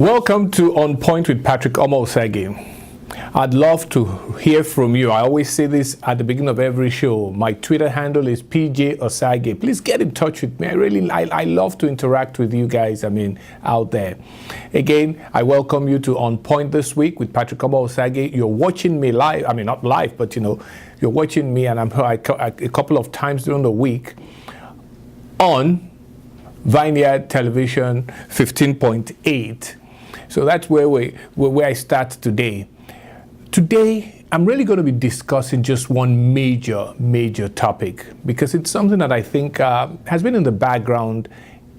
Welcome to On Point with Patrick Omosagi. I'd love to hear from you. I always say this at the beginning of every show. My Twitter handle is PJ Osage. Please get in touch with me. I love to interact with you guys, out there. Again, I welcome you to On Point this week with Patrick Omosagi. You're watching me live. Not live, but you're watching me, and I'm here a couple of times during the week on Vineyard Television 15.8. So that's where I start today. Today, I'm really going to be discussing just one major topic, because it's something that I think has been in the background,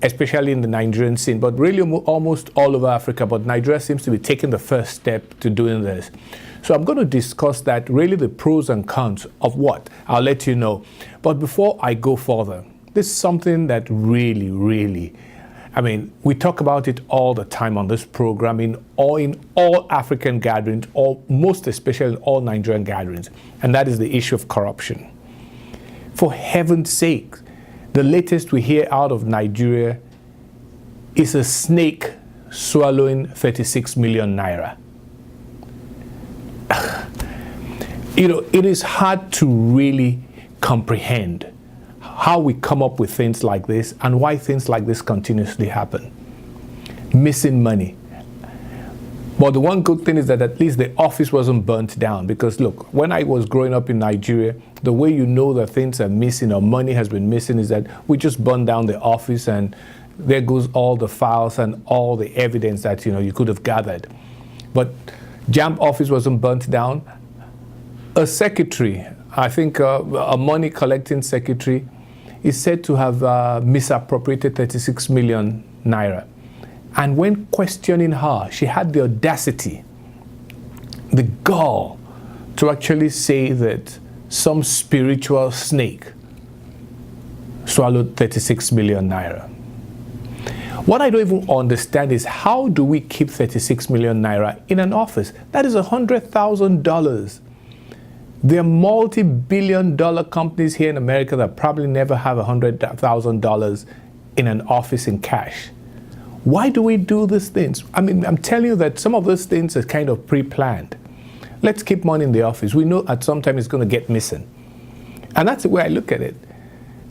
especially in the Nigerian scene, but really almost all over Africa. But Nigeria seems to be taking the first step to doing this. So I'm going to discuss that, really the pros and cons of what. I'll let you know. But before I go further, this is something that really, we talk about it all the time on this program, in all African gatherings, or most especially in all Nigerian gatherings, and that is the issue of corruption. For heaven's sake, the latest we hear out of Nigeria is a snake swallowing 36 million naira. It is hard to really comprehend how we come up with things like this and why things like this continuously happen. Missing money. But the one good thing is that at least the office wasn't burnt down, because look, when I was growing up in Nigeria, the way you know that things are missing or money has been missing is that we just burn down the office and there goes all the files and all the evidence that you could have gathered. But JAMB office wasn't burnt down. A secretary, I think a money collecting secretary, is said to have misappropriated 36 million naira. And when questioning her, she had the audacity, the gall, to actually say that some spiritual snake swallowed 36 million naira. What I don't even understand is, how do we keep 36 million naira in an office? That is $100,000. There are multi-billion-dollar companies here in America that probably never have $100,000 in an office in cash. Why do we do these things? I'm telling you that some of those things are kind of pre-planned. Let's keep money in the office. We know at some time it's going to get missing. And that's the way I look at it.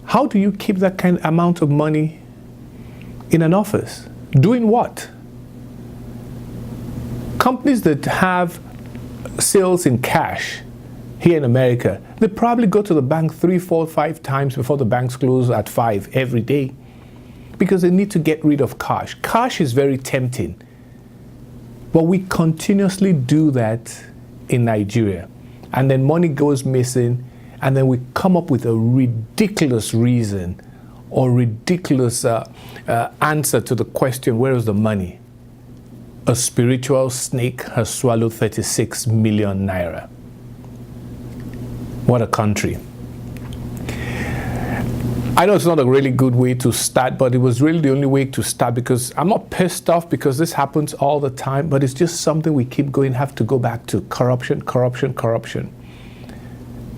How do you keep that kind of amount of money in an office? Doing what? Companies that have sales in cash here in America, they probably go to the bank 3, 4, 5 times before the banks close at 5 every day, because they need to get rid of cash. Cash is very tempting, but we continuously do that in Nigeria. And then money goes missing, and then we come up with a ridiculous reason or ridiculous answer to the question, where is the money? A spiritual snake has swallowed 36 million naira. What a country. I know it's not a really good way to start, but it was really the only way to start, because I'm not pissed off because this happens all the time, but it's just something we keep have to go back to. Corruption.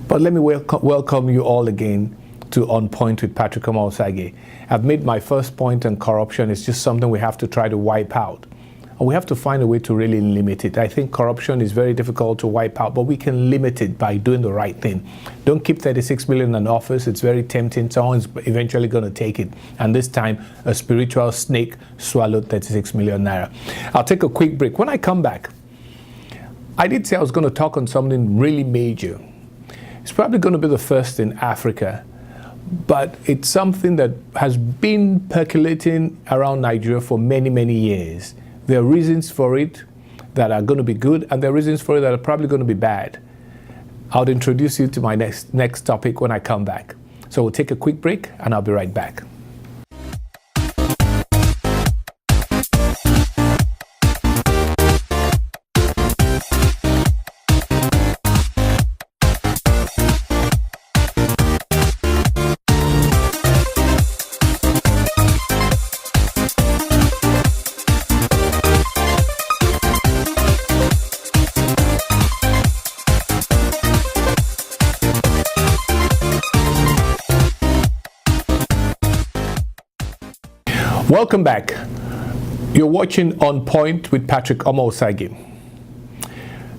But let me welcome you all again to On Point with Patrick Omosagi. I've made my first point on corruption. It's just something we have to try to wipe out. And we have to find a way to really limit it. I think corruption is very difficult to wipe out, but we can limit it by doing the right thing. Don't keep 36 million in an office. It's very tempting. Someone's eventually going to take it. And this time, a spiritual snake swallowed 36 million naira. I'll take a quick break. When I come back, I did say I was going to talk on something really major. It's probably going to be the first in Africa, but it's something that has been percolating around Nigeria for many years. There are reasons for it that are going to be good, and there are reasons for it that are probably going to be bad. I'll introduce you to my next topic when I come back. So we'll take a quick break, and I'll be right back. Welcome back. You're watching On Point with Patrick Omosagi.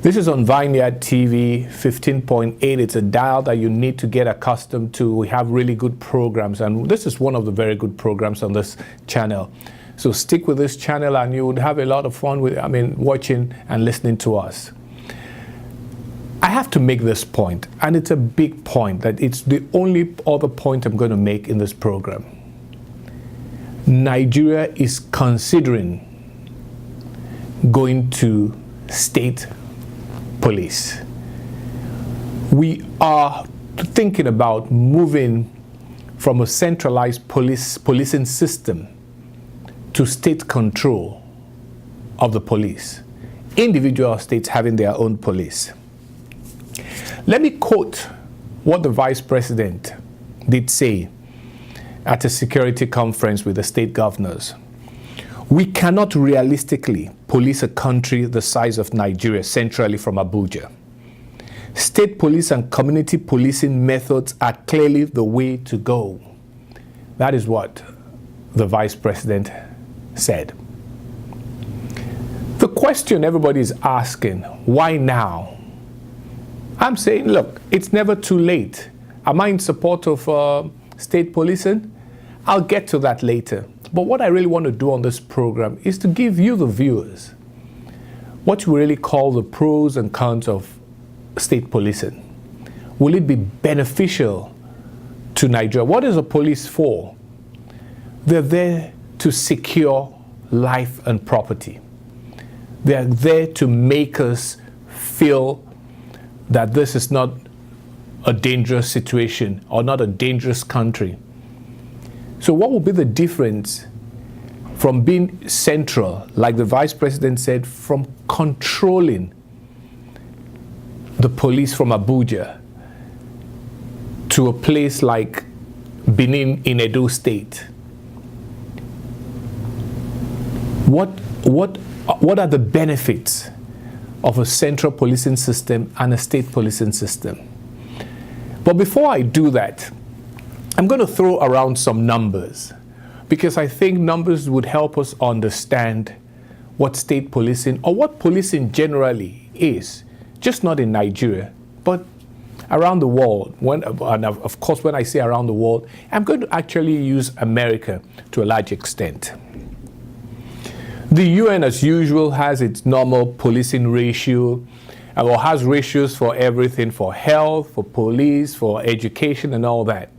This is on Vineyard TV 15.8. It's a dial that you need to get accustomed to. We have really good programs, and this is one of the very good programs on this channel. So stick with this channel and you would have a lot of fun with, watching and listening to us. I have to make this point, and it's a big point, that it's the only other point I'm going to make in this program. Nigeria is considering going to state police. We are thinking about moving from a centralized policing system to state control of the police. Individual states having their own police. Let me quote what the Vice President did say at a security conference with the state governors. We cannot realistically police a country the size of Nigeria centrally from Abuja. State police and community policing methods are clearly the way to go. That is what the Vice President said. The question everybody is asking, why now? I'm saying, look, it's never too late. Am I in support of state policing? I'll get to that later. But what I really want to do on this program is to give you, the viewers, what we really call the pros and cons of state policing. Will it be beneficial to Nigeria? What is the police for? They're there to secure life and property. They're there to make us feel that this is not a dangerous situation or not a dangerous country. So what will be the difference from being central, like the Vice President said, from controlling the police from Abuja to a place like Benin in Edo State? What are the benefits of a central policing system and a state policing system? But before I do that, I'm going to throw around some numbers, because I think numbers would help us understand what state policing, or what policing generally is, just not in Nigeria, but around the world. And of course, when I say around the world, I'm going to actually use America to a large extent. The UN, as usual, has its normal policing ratio, or has ratios for everything, for health, for police, for education, and all that.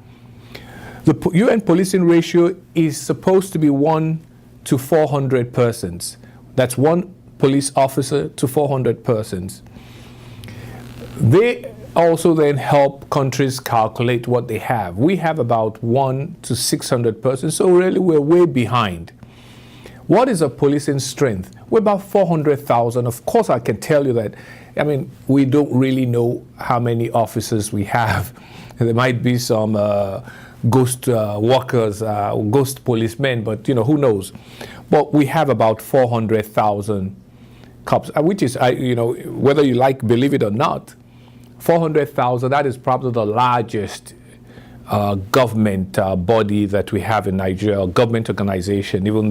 The UN policing ratio is supposed to be 1 to 400 persons. That's one police officer to 400 persons. They also then help countries calculate what they have. We have about 1 to 600 persons, so really we're way behind. What is a policing strength? We're about 400,000. Of course, I can tell you that, we don't really know how many officers we have. There might be some ghost workers, ghost policemen, but who knows? But we have about 400,000 cops, which is, whether you believe it or not, 400,000, that is probably the largest government body that we have in Nigeria, or government organization. Even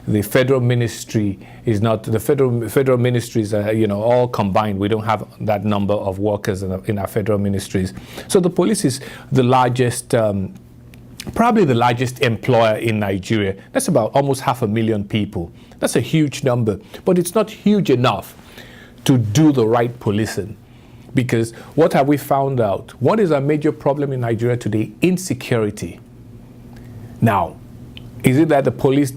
the federal ministry is not, the federal ministries are, all combined. We don't have that number of workers in our federal ministries. So the police is the largest, probably the largest employer in Nigeria. That's about almost 500,000 people. That's a huge number, but it's not huge enough to do the right policing. Because what have we found out? What is our major problem in Nigeria today? Insecurity. Now, is it that the police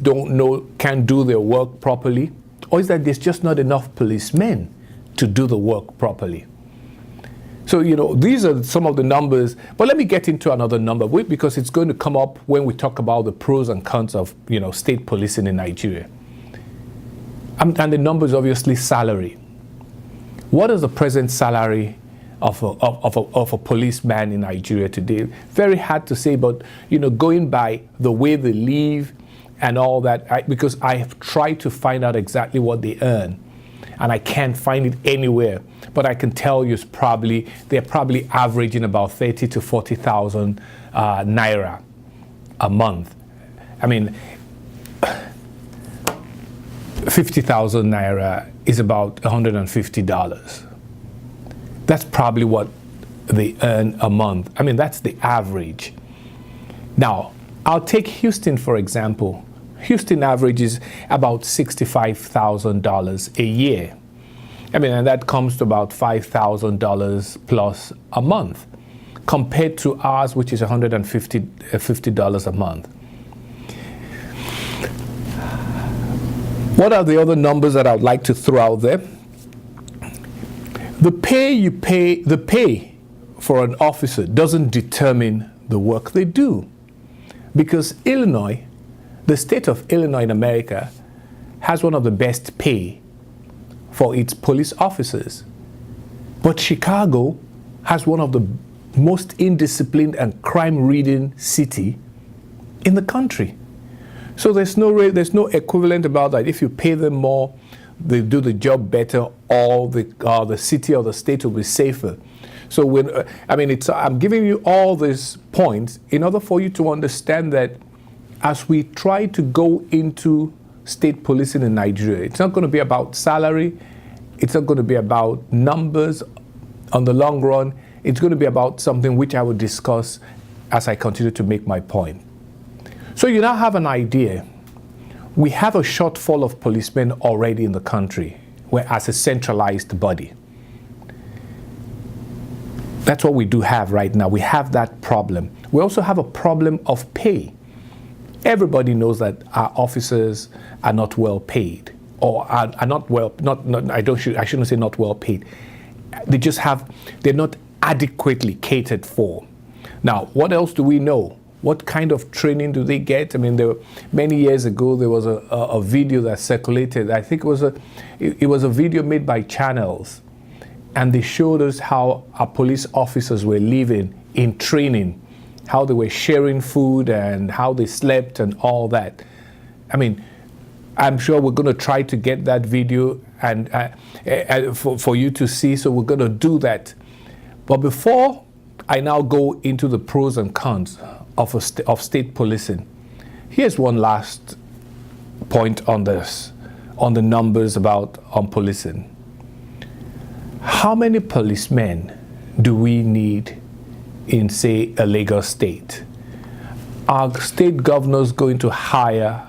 can't do their work properly? Or is that there's just not enough policemen to do the work properly? So, these are some of the numbers. But let me get into another number, because it's going to come up when we talk about the pros and cons of, state policing in Nigeria. And the number is obviously salary. What is the present salary of a policeman in Nigeria today? Very hard to say, but going by the way they live and all that, because I have tried to find out exactly what they earn, and I can't find it anywhere. But I can tell you, they're probably averaging about 30 to 40,000 naira a month. 50,000 naira is about $150. That's probably what they earn a month. I mean, that's the average. Now, I'll take Houston, for example. Houston averages about $65,000 a year. I mean, and that comes to about $5,000 plus a month, compared to ours, which is $150 a month. What are the other numbers that I would like to throw out there? The pay for an officer doesn't determine the work they do, because Illinois, the state of Illinois in America, has one of the best pay for its police officers. But Chicago has one of the most indisciplined and crime-ridden city in the country. So there's no equivalent about that. If you pay them more, they do the job better, or the city or the state will be safer. So I'm giving you all these points in order for you to understand that as we try to go into state policing in Nigeria, it's not going to be about salary, it's not going to be about numbers on the long run, it's going to be about something which I will discuss as I continue to make my point. So you now have an idea. We have a shortfall of policemen already in the country, as a centralized body. That's what we do have right now. We have that problem. We also have a problem of pay. Everybody knows that our officers are not well paid, or are not well, I shouldn't say not well paid. They're not adequately catered for. Now, what else do we know? What kind of training do they get? I mean, many years ago, there was a video that circulated. I think it was a video made by Channels, and they showed us how our police officers were living in training, how they were sharing food and how they slept and all that. I mean, I'm sure we're going to try to get that video and for you to see, so we're going to do that. But before I now go into the pros and cons of state policing, here's one last point on this, on the numbers on policing. How many policemen do we need in, say, a Lagos state? Are state governors going to hire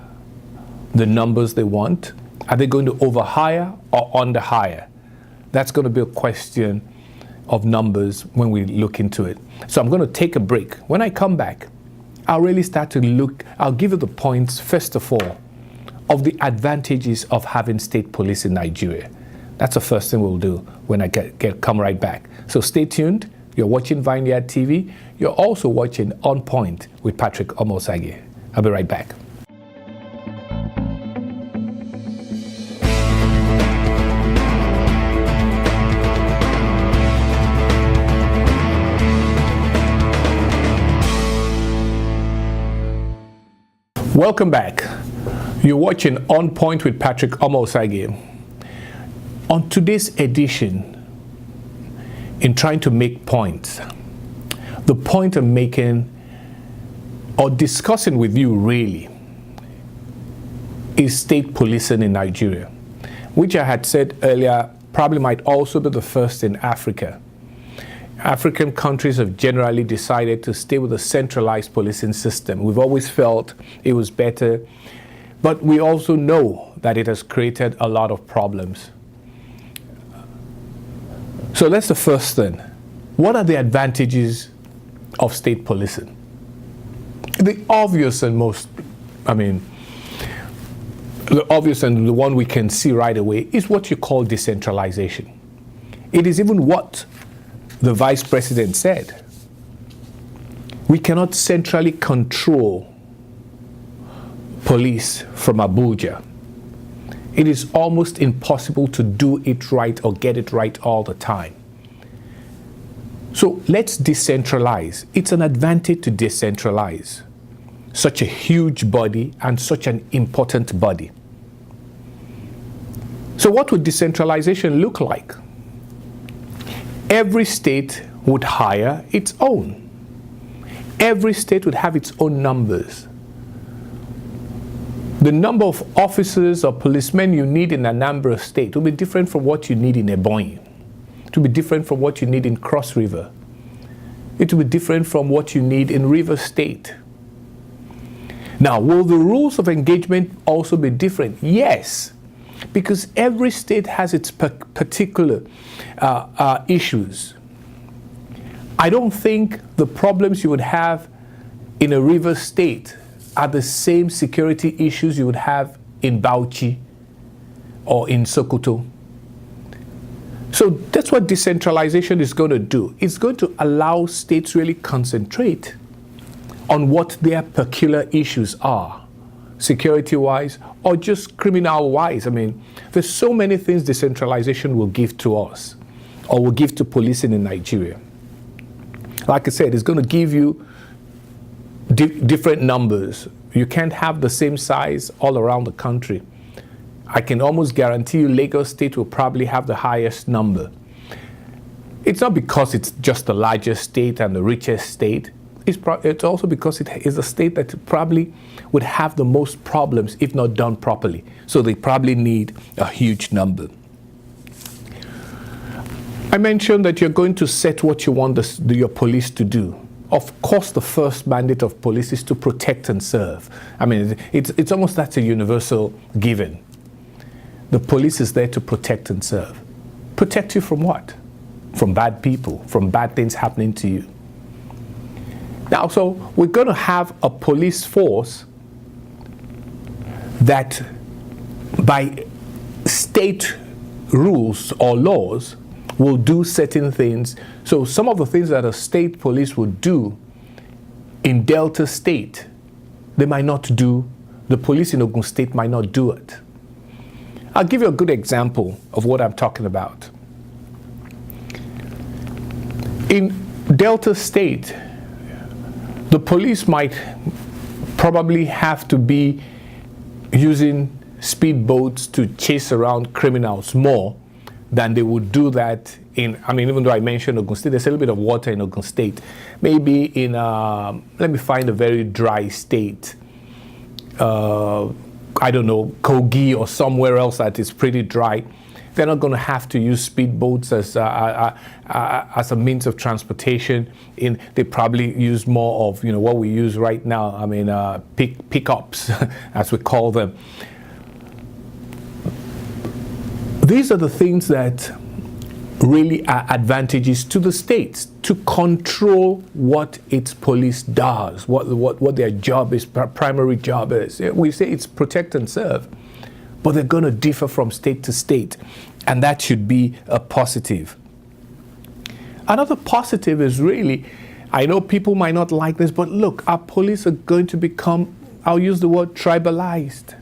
the numbers they want? Are they going to overhire or underhire? That's going to be a question of numbers when we look into it. So I'm going to take a break. When I come back, I'll really start to look, I'll give you the points, first of all, of the advantages of having state police in Nigeria. That's the first thing we'll do when I come right back. So stay tuned. You're watching Vineyard TV. You're also watching On Point with Patrick Omosage. I'll be right back. Welcome back. You're watching On Point with Patrick Omosage. On today's edition, in trying to make points, the point I'm making or discussing with you really is state policing in Nigeria, which I had said earlier probably might also be the first in Africa. African countries have generally decided to stay with a centralized policing system. We've always felt it was better, but we also know that it has created a lot of problems. So that's the first thing. What are the advantages of state policing? The obvious and the one we can see right away is what you call decentralization. It is even what the vice president said. We cannot centrally control police from Abuja. It is almost impossible to do it right or get it right all the time. So let's decentralize. It's an advantage to decentralize such a huge body and such an important body. So what would decentralization look like? Every state would hire its own. Every state would have its own numbers. The number of officers or policemen you need in Anambra State will be different from what you need in Ebonyi. It will be different from what you need in Cross River. It will be different from what you need in River State. Now, will the rules of engagement also be different? Yes, because every state has its particular issues. I don't think the problems you would have in a River State are the same security issues you would have in Bauchi or in Sokoto. So that's what decentralization is going to do. It's going to allow states really concentrate on what their peculiar issues are, security-wise or just criminal-wise. I mean, there's so many things decentralization will give to us or will give to policing in Nigeria. Like I said, it's going to give you different numbers. You can't have the same size all around the country. I can almost guarantee you Lagos State will probably have the highest number. It's not because it's just the largest state and the richest state. It's also because it is a state that probably would have the most problems if not done properly. So they probably need a huge number. I mentioned that you're going to set what you want your police to do. Of course, the first mandate of police is to protect and serve. I mean, it's almost that's a universal given. The police is there to protect and serve. Protect you from what? From bad people, from bad things happening to you. Now, so we're going to have a police force that by state rules or laws will do certain things. So some of the things that a state police would do in Delta State, they might not do. The police in Ogun State might not do it. I'll give you a good example of what I'm talking about. In Delta State, the police might probably have to be using speedboats to chase around criminals more than they would do that in, I mean, even though I mentioned Ogun State, there's a little bit of water in Ogun State. Maybe in, let me find a very dry state. I don't know, Kogi or somewhere else that is pretty dry. They're not going to have to use speedboats as a means of transportation. They probably use more of, what we use right now. I mean, pickups, as we call them. These are the things that really are advantages to the states to control what its police does, what their job is, primary job is. We say it's protect and serve, but they're going to differ from state to state, and that should be a positive. Another positive is really, I know people might not like this, but look, our police are going to become, I'll use the word tribalized.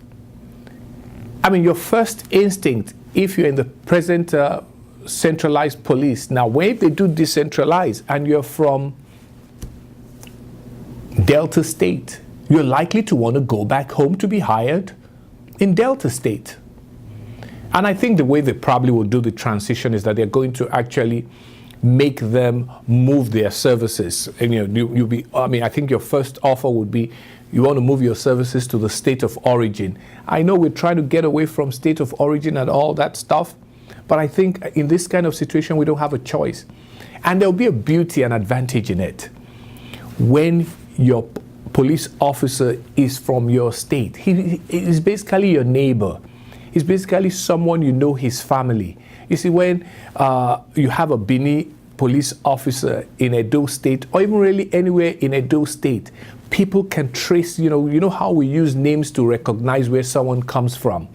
I mean, your first instinct, if you're in the present centralized police, now when they do decentralize and you're from Delta State, you're likely to want to go back home to be hired in Delta State. And I think the way they probably will do the transition is that they're going to actually make them move their services. And you'll be, I mean, I think your first offer would be you want to move your services to the state of origin. I know we're trying to get away from state of origin and all that stuff, but I think in this kind of situation, we don't have a choice. And there'll be a beauty and advantage in it. When your police officer is from your state, he is basically your neighbor. He's basically someone you know his family. You see, when you have a Bini police officer in Edo State, or even really anywhere in Edo State, people can trace, you know how we use names to recognize where someone comes from.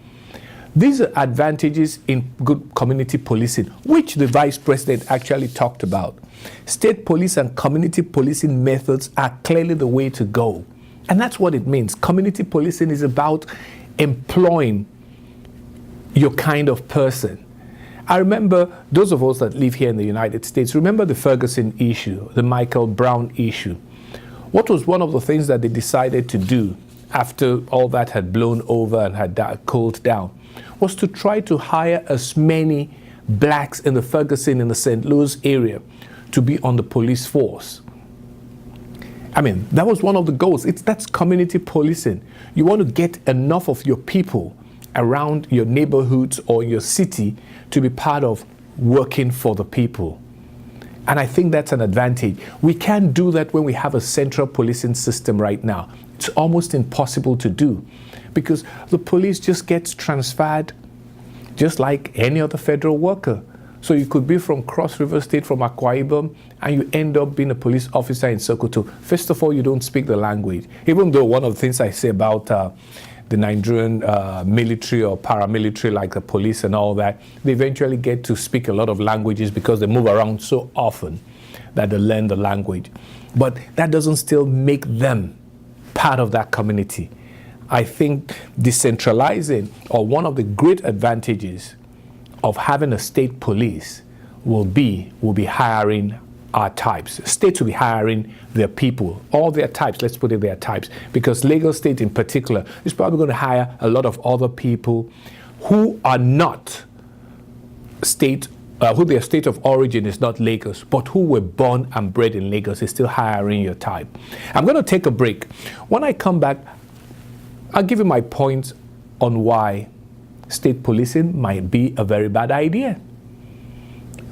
These are advantages in good community policing, which the Vice President actually talked about. State police and community policing methods are clearly the way to go. And that's what it means. Community policing is about employing your kind of person. I remember those of us that live here in the United States, remember the Ferguson issue, the Michael Brown issue. What was one of the things that they decided to do after all that had blown over and had cooled down was to try to hire as many blacks in the Ferguson and the St. Louis area to be on the police force. I mean, that was one of the goals. That's community policing. You want to get enough of your people around your neighborhoods or your city to be part of working for the people. And I think that's an advantage. We can't do that when we have a central policing system right now. It's almost impossible to do because the police just gets transferred just like any other federal worker. So you could be from Cross River State, from Akwa Ibom, and you end up being a police officer in Sokoto. First of all, you don't speak the language. Even though one of the things I say about the Nigerian military or paramilitary, like the police and all that, they eventually get to speak a lot of languages because they move around so often that they learn the language. But that doesn't still make them part of that community. I think decentralizing, or one of the great advantages of having a state police will be hiring our types. States will be hiring their people, all their types, let's put it their types, because Lagos State in particular is probably going to hire a lot of other people who are not state, who their state of origin is not Lagos, but who were born and bred in Lagos is still hiring your type. I'm going to take a break. When I come back, I'll give you my points on why state policing might be a very bad idea.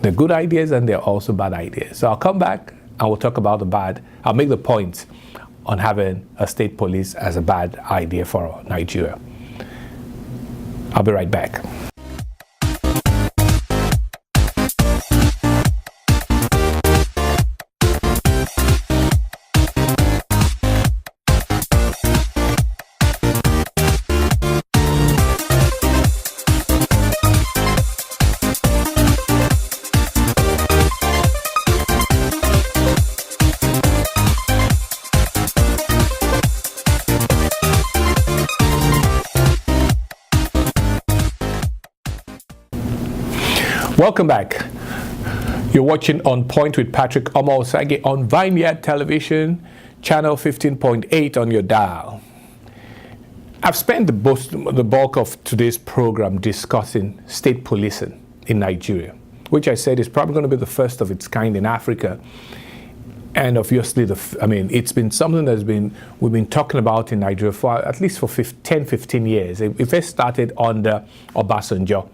They're good ideas and they're also bad ideas. So I'll come back and we'll talk about the bad. I'll make the points on having a state police as a bad idea for Nigeria. I'll be right back. Welcome back. You're watching On Point with Patrick Omo-Osage on Vineyard Television, channel 15.8 on your dial. I've spent the bulk of today's program discussing state policing in Nigeria, which I said is probably going to be the first of its kind in Africa. And obviously, it's been something we've been talking about in Nigeria for at least for 10, 15 years. It first started under Obasanjo.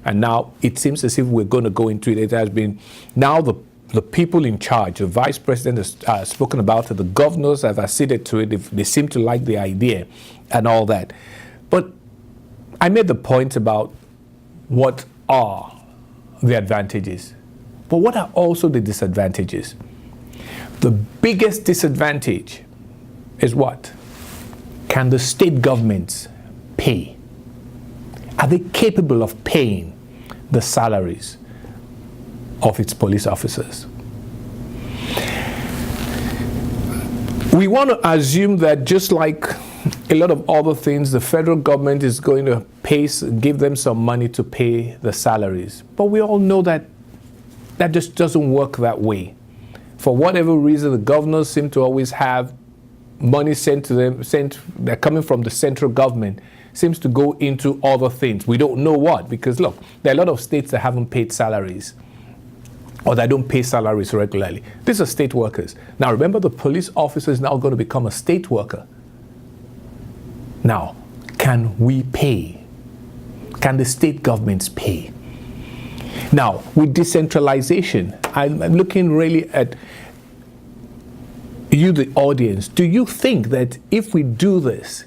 And now it seems as if we're going to go into it. It has been now the people in charge. The vice president has spoken about it. The governors have acceded to it. They seem to like the idea and all that. But I made the point about what are the advantages. But what are also the disadvantages? The biggest disadvantage is what? Can the state governments pay? Are they capable of paying the salaries of its police officers? We want to assume that just like a lot of other things, the federal government is going to give them some money to pay the salaries. But we all know that that just doesn't work that way. For whatever reason, the governors seem to always have money sent to them, they're coming from the central government, seems to go into other things. We don't know what, because look, there are a lot of states that haven't paid salaries or that don't pay salaries regularly. These are state workers. Now remember, the police officer is now going to become a state worker. Now, can we pay? Can the state governments pay? Now, with decentralization, I'm looking really at you, the audience. Do you think that if we do this,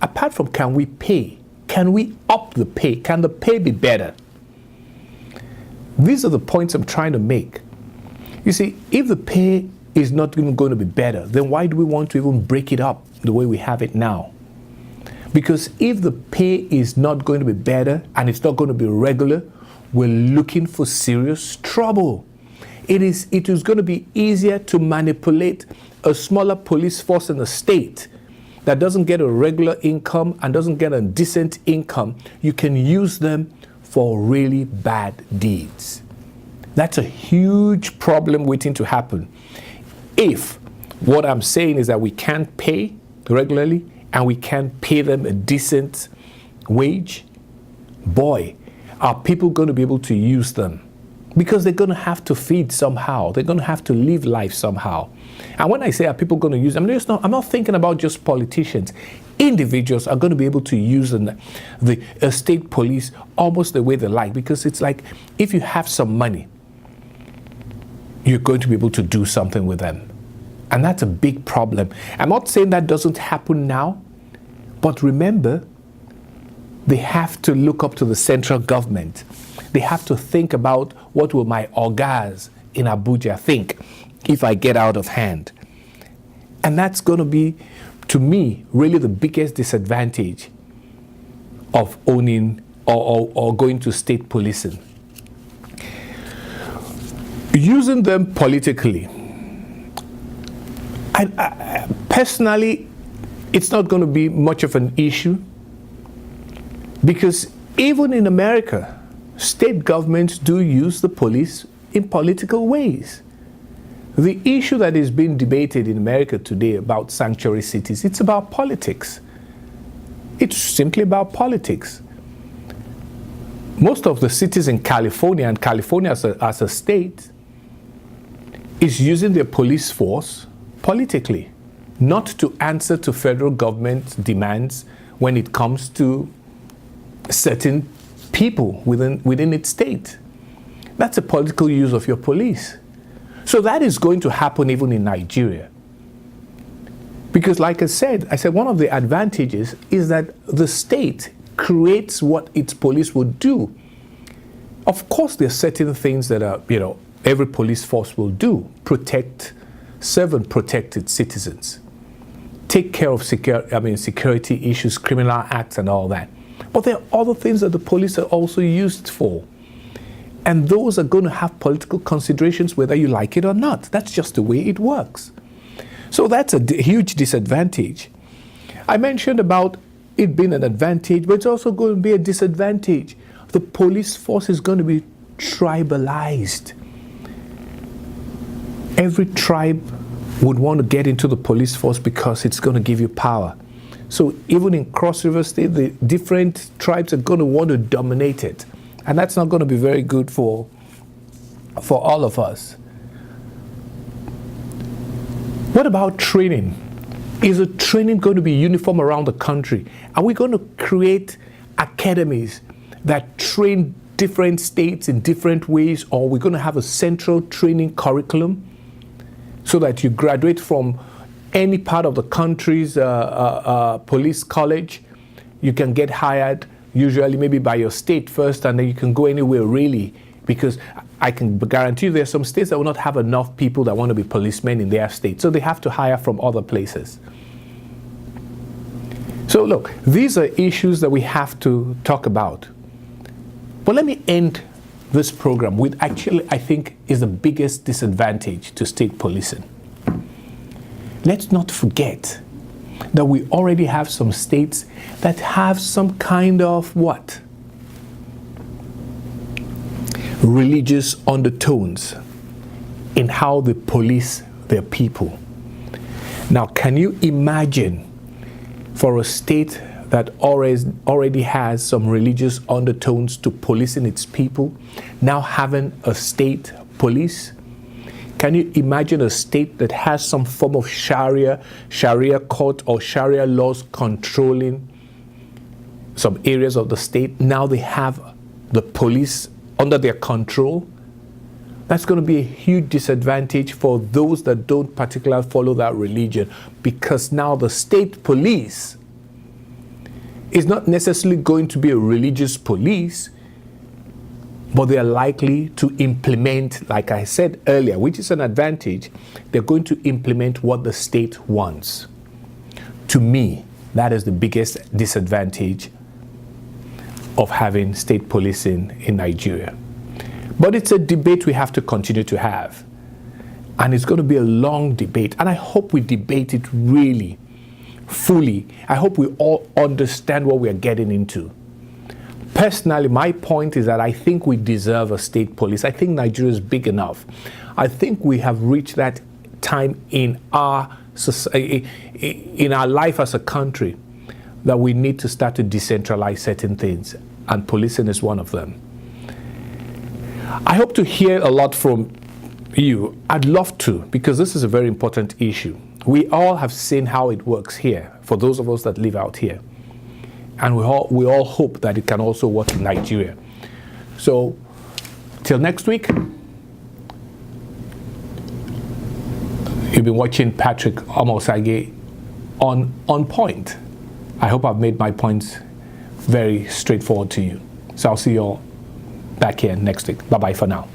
apart from can we pay, can we up the pay? Can the pay be better? These are the points I'm trying to make. You see, if the pay is not even going to be better, then why do we want to even break it up the way we have it now? Because if the pay is not going to be better and it's not going to be regular, we're looking for serious trouble. It is going to be easier to manipulate a smaller police force in a state that doesn't get a regular income and doesn't get a decent income. You can use them for really bad deeds. That's a huge problem waiting to happen. If what I'm saying is that we can't pay regularly and we can't pay them a decent wage, boy, are people going to be able to use them because they're going to have to feed somehow. They're going to have to live life somehow. And when I say are people going to use, I'm not thinking about just politicians. Individuals are going to be able to use the state police almost the way they like, because it's like if you have some money, you're going to be able to do something with them. And that's a big problem. I'm not saying that doesn't happen now, but remember, they have to look up to the central government. They have to think about what will my ogas in Abuja think if I get out of hand. And that's going to be, to me, really the biggest disadvantage of owning or going to state policing. Using them politically, I personally, it's not going to be much of an issue, because even in America, state governments do use the police in political ways. The issue that is being debated in America today about sanctuary cities, it's about politics. It's simply about politics. Most of the cities in California, and California as a state, is using their police force politically, not to answer to federal government demands when it comes to certain people within its state. That's a political use of your police. So that is going to happen even in Nigeria. Because like I said one of the advantages is that the state creates what its police would do. Of course, there are certain things that are, every police force will do. Serve and protect its citizens. Take care of security issues, criminal acts and all that. But there are other things that the police are also used for. And those are going to have political considerations whether you like it or not. That's just the way it works. So that's a huge disadvantage. I mentioned about it being an advantage, but it's also going to be a disadvantage. The police force is going to be tribalized. Every tribe would want to get into the police force because it's going to give you power. So even in Cross River State, the different tribes are going to want to dominate it. And that's not going to be very good for all of us. What about training? Is the training going to be uniform around the country? Are we going to create academies that train different states in different ways, or are we going to have a central training curriculum so that you graduate from any part of the country's police college? You can get hired usually maybe by your state first, and then you can go anywhere really, because I can guarantee you there are some states that will not have enough people that want to be policemen in their state, so they have to hire from other places. So look, these are issues that we have to talk about. But let me end this program with actually, I think, is the biggest disadvantage to state policing. Let's not forget that we already have some states that have some kind of what? Religious undertones in how they police their people. Now, can you imagine for a state that already has some religious undertones to policing its people, now having a state police? Can you imagine a state that has some form of Sharia court or Sharia laws controlling some areas of the state? Now they have the police under their control. That's going to be a huge disadvantage for those that don't particularly follow that religion, because now the state police is not necessarily going to be a religious police, but they are likely to implement, like I said earlier, which is an advantage, they're going to implement what the state wants. To me, that is the biggest disadvantage of having state policing in Nigeria. But it's a debate we have to continue to have. And it's going to be a long debate. And I hope we debate it really fully. I hope we all understand what we are getting into. Personally, my point is that I think we deserve a state police. I think Nigeria is big enough. I think we have reached that time in our society, in our life as a country, that we need to start to decentralize certain things, and policing is one of them. I hope to hear a lot from you. I'd love to, because this is a very important issue. We all have seen how it works here, for those of us that live out here. And we all hope that it can also work in Nigeria. So, till next week, you've been watching Patrick Omosage on Point. I hope I've made my points very straightforward to you. So I'll see you all back here next week. Bye-bye for now.